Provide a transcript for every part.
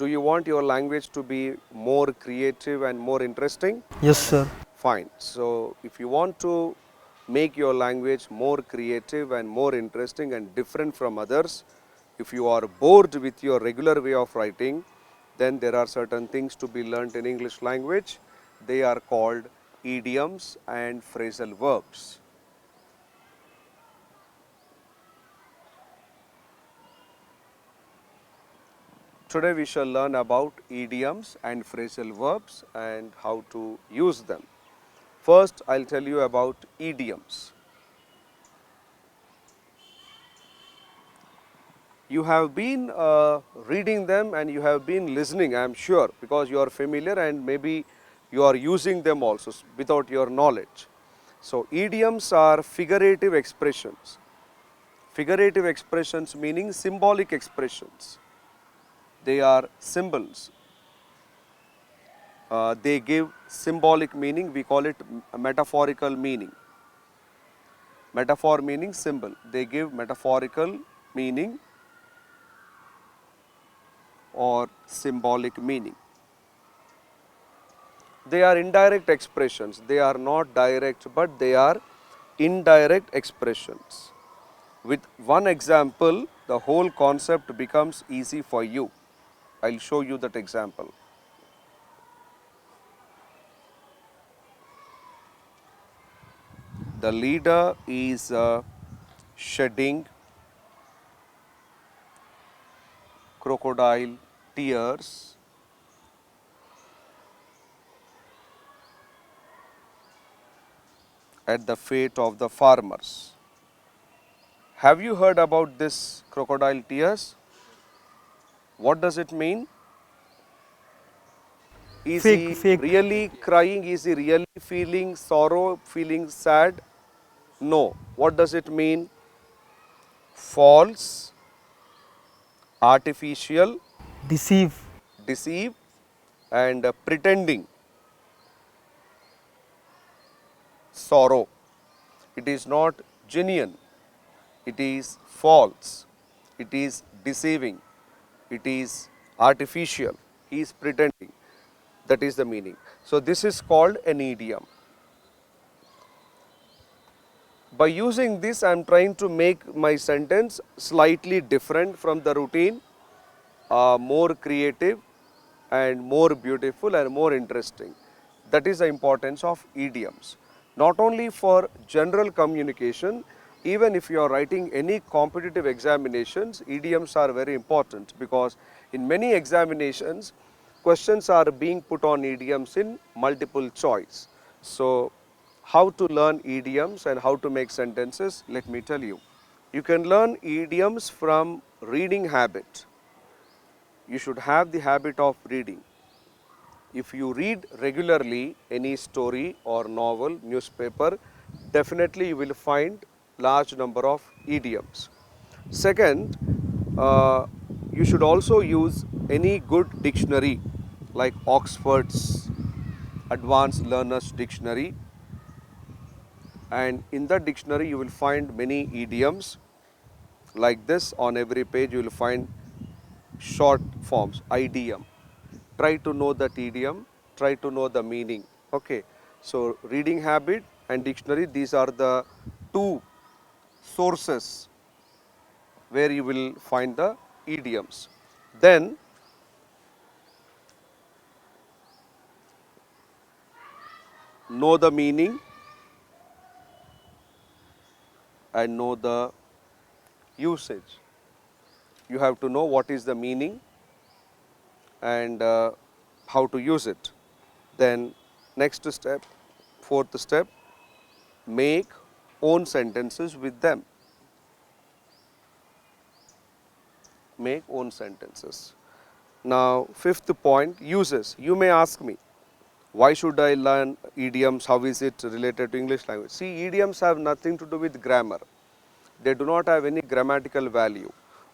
Do you want your language to be more creative and more interesting? Yes, sir. Fine. So, if you want to make your language more creative and more interesting and different from others, if you are bored with your regular way of writing, then there are certain things to be learnt in English language. They are called idioms and phrasal verbs. Today we shall learn about idioms and phrasal verbs and how to use them. First, I will tell you about idioms. You have been reading them and you have been listening, I am sure, because you are familiar and maybe you are using them also without your knowledge. So, idioms are figurative expressions. Figurative expressions meaning symbolic expressions. They are symbols. They give symbolic meaning, we call it metaphorical meaning. Metaphor meaning symbol. They give metaphorical meaning or symbolic meaning. They are indirect expressions. They are not direct, but they are indirect expressions. With one example, the whole concept becomes easy for you. I will show you that example. The leader is shedding crocodile tears at the fate of the farmers. Have you heard about this crocodile tears? What does it mean? Is Fake, he fake. really crying? Is he really feeling sorrow, feeling sad? No. What does it mean? False, artificial, Deceive. deceive, and pretending sorrow. It is not genuine. It is false. It is deceiving. It is artificial. He is pretending. That is the meaning. So, this is called an idiom. By using this, I am trying to make my sentence slightly different from the routine, more creative and more beautiful and more interesting. That is the importance of idioms. Not only for general communication, even if you are writing any competitive examinations, idioms are very important, because in many examinations, questions are being put on idioms in multiple choice. So, how to learn idioms and how to make sentences, let me tell you. You can learn idioms from reading habit. You should have the habit of reading. If you read regularly any story or novel, newspaper, definitely you will find large number of idioms. Second, you should also use any good dictionary like Oxford's Advanced Learners Dictionary, and in that dictionary you will find many idioms like this. On every page you will find short forms, idiom. Try to know that idiom, try to know the meaning. Okay. So, reading habit and dictionary, these are the two sources where you will find the idioms. Then, know the meaning and know the usage. You have to know what is the meaning and how to use it. Then next step, fourth step, make own sentences with them. Make own sentences. Now, fifth point, uses. You may ask me, why should I learn idioms? How is it related to English language? See, idioms have nothing to do with grammar. They do not have any grammatical value.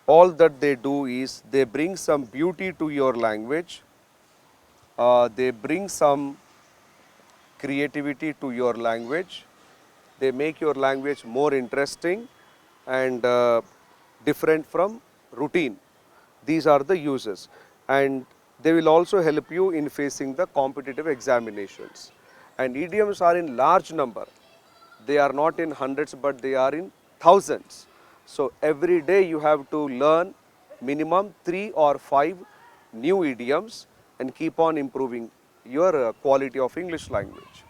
All that they do is they bring some beauty to your language. They bring some creativity to your language. They make your language more interesting and different from routine. These are the uses. And They will also help you in facing the competitive examinations. And idioms are in large number. They are not in hundreds, but they are in thousands. So every day you have to learn minimum 3 or 5 new idioms and keep on improving your quality of English language.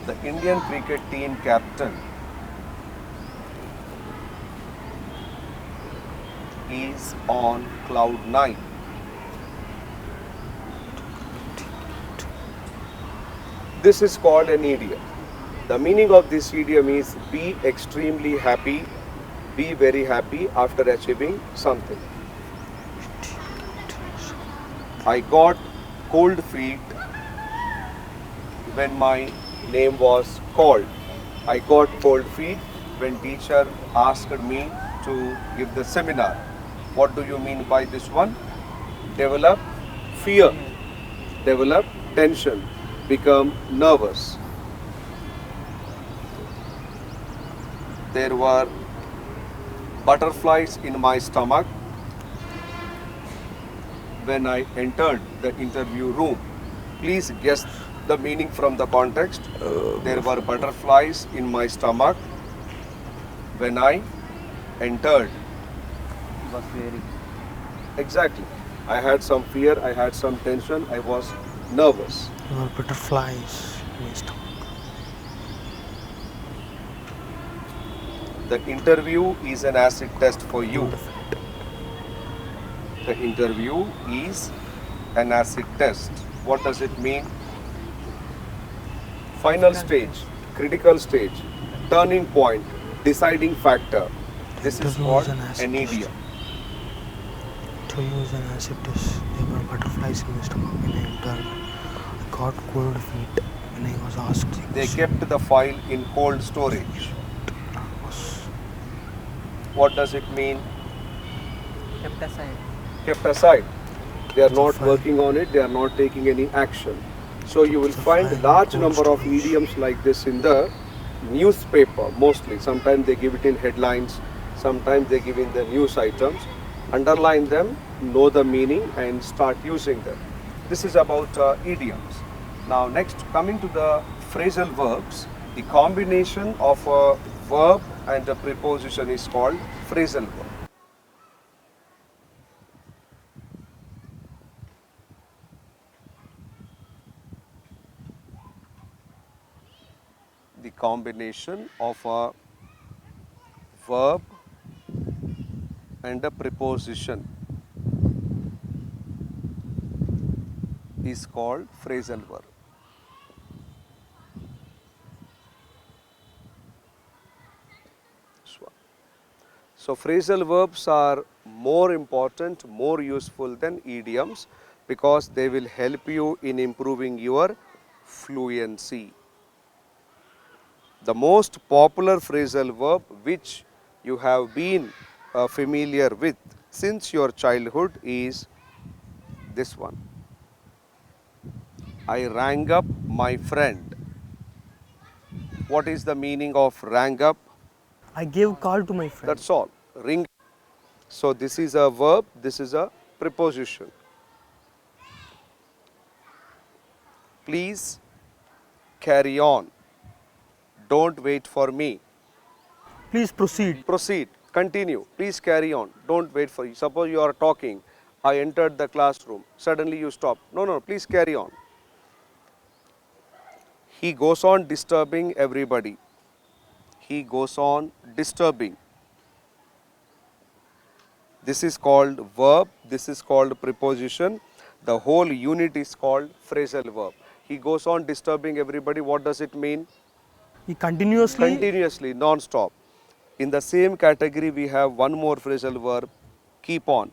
The Indian cricket team captain is on cloud 9. This is called an idiom. The meaning of this idiom is be extremely happy, be very happy after achieving something. I got cold feet when my name was called. I got cold feet when teacher asked me to give the seminar. What do you mean by this one? Develop fear, develop tension, become nervous. There were butterflies in my stomach when I entered the interview room. Please guess the meaning from the context. There were butterflies in my stomach when I entered. Was very Exactly. I had some fear, I had some tension, I was nervous. There were butterflies in my stomach. The interview is an acid test for you. The interview is an acid test. What does it mean? Final stage, critical stage, turning point, deciding factor. This is Interview called is an acid an test. idiom. To use an acid test, there were butterflies in my stomach when I entered. I got cold feet when I was asked. the They question. kept the file in cold storage. What does it mean? kept aside. Kept aside. They are not file. working on it, they are not taking any action. So you will the find file in large cold number of storage. idioms like this in the newspaper mostly. Sometimes they give it in headlines, sometimes they give in the news items. Underline them, know the meaning and start using them. This is about idioms. Now next, coming to the phrasal verbs, the combination of a verb and a preposition is called phrasal verb. The combination of a verb and a preposition is called phrasal verb. So phrasal verbs are more important, more useful than idioms because they will help you in improving your fluency. The most popular phrasal verb which you have been familiar with since your childhood is this one. I rang up my friend. What is the meaning of rang up? I gave call to my friend. That's all. Ring. So this is a verb, this is a preposition. Please carry on. Don't wait for me. Please proceed. Proceed. Continue. Please carry on. Don't wait for you. Suppose you are talking. I entered the classroom. Suddenly you stop. No, please carry on. He goes on disturbing everybody. He goes on disturbing. This is called verb. This is called preposition. The whole unit is called phrasal verb. He goes on disturbing everybody. What does it mean? He continuously Continuously, non-stop. In the same category, we have one more phrasal verb, keep on.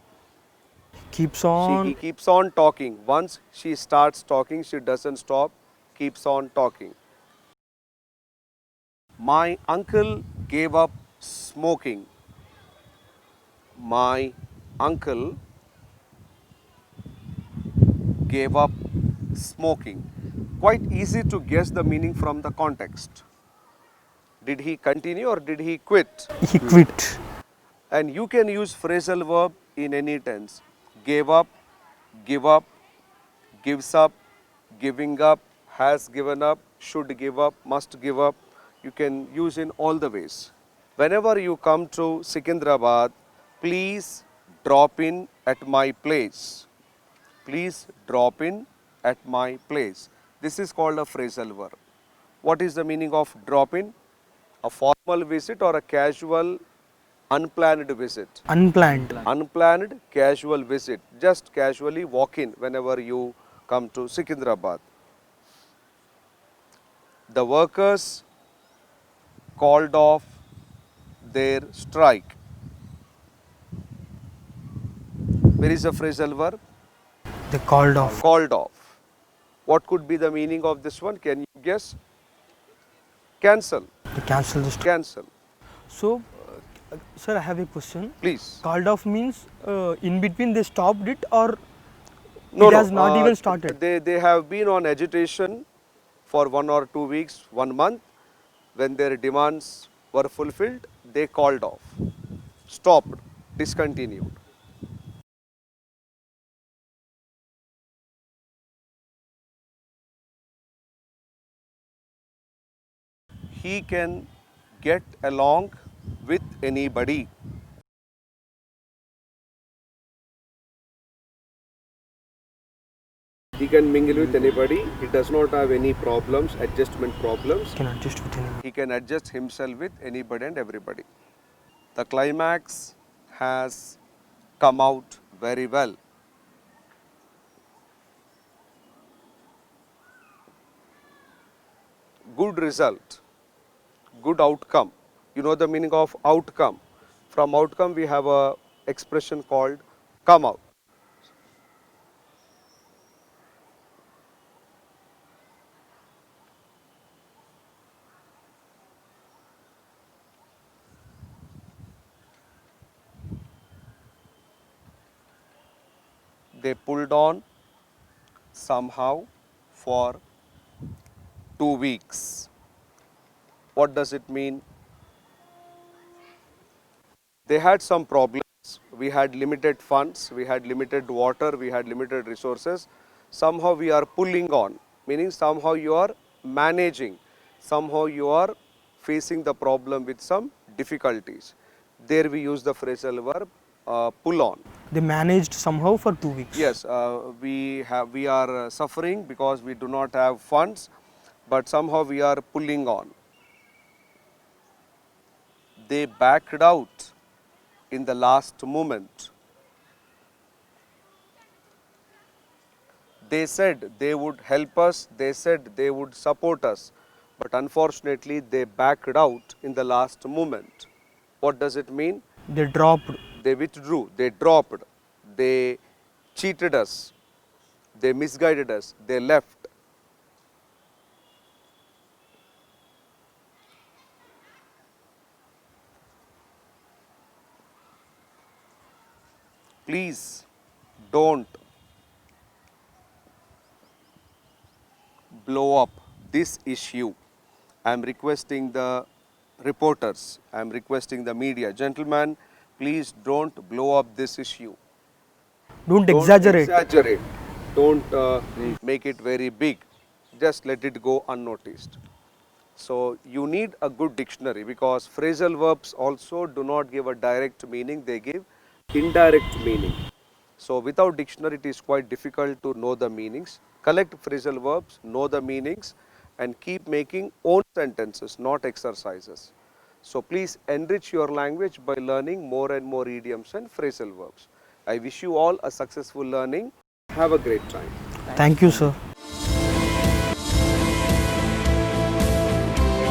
keeps He on. keeps on talking. Once she starts talking, she doesn't stop, keeps on talking. My uncle gave up smoking. My uncle gave up smoking. Quite easy to guess the meaning from the context. Did he continue or did he quit? He quit. And you can use phrasal verb in any tense. Gave up, give up, gives up, giving up, has given up, should give up, must give up. You can use in all the ways. Whenever you come to Secunderabad, please drop in at my place. Please drop in at my place. This is called a phrasal verb. What is the meaning of drop in? A formal visit or a casual, unplanned visit? Unplanned. Unplanned, casual visit. Just casually walk in whenever you come to Secunderabad. The workers called off their strike. Where is the phrasal verb? They called off. Called off. What could be the meaning of this one? Can you guess? Cancel. They cancelled the strike. Cancel. So, sir, I have a question. Please. Called off means in between they stopped it, or No, it has not even started. They have been on agitation for 1 or 2 weeks, 1 month. When their demands were fulfilled, they called off, stopped, discontinued. He can get along with anybody. He can mingle with anybody. He does not have any problems, adjustment problems. Can adjust with anyone. He can adjust himself with anybody and everybody. The climax has come out very well. Good result, good outcome. You know the meaning of outcome. From outcome we have a expression called come out. They pulled on somehow for 2 weeks. What does it mean? They had some problems. We had limited funds, we had limited water, we had limited resources. Somehow we are pulling on, meaning somehow you are managing, somehow you are facing the problem with some difficulties. There we use the phrasal verb pull on. They managed somehow for 2 weeks. Yes, we are suffering because we do not have funds, but somehow we are pulling on. They backed out in the last moment. They said they would help us, they said they would support us, but unfortunately they backed out in the last moment. What does it mean? They dropped. They withdrew, they dropped, they cheated us, they misguided us, they left. Please don't blow up this issue. I am requesting the reporters, I am requesting the media. Gentlemen, please don't blow up this issue. Don't exaggerate. Don't make it very big. Just let it go unnoticed. So you need a good dictionary, because phrasal verbs also do not give a direct meaning, they give indirect meaning. So without dictionary it is quite difficult to know the meanings. Collect phrasal verbs, know the meanings, and keep making own sentences, not exercises. So please enrich your language by learning more and more idioms and phrasal verbs. I wish you all a successful learning. Have a great time. Thank you, sir.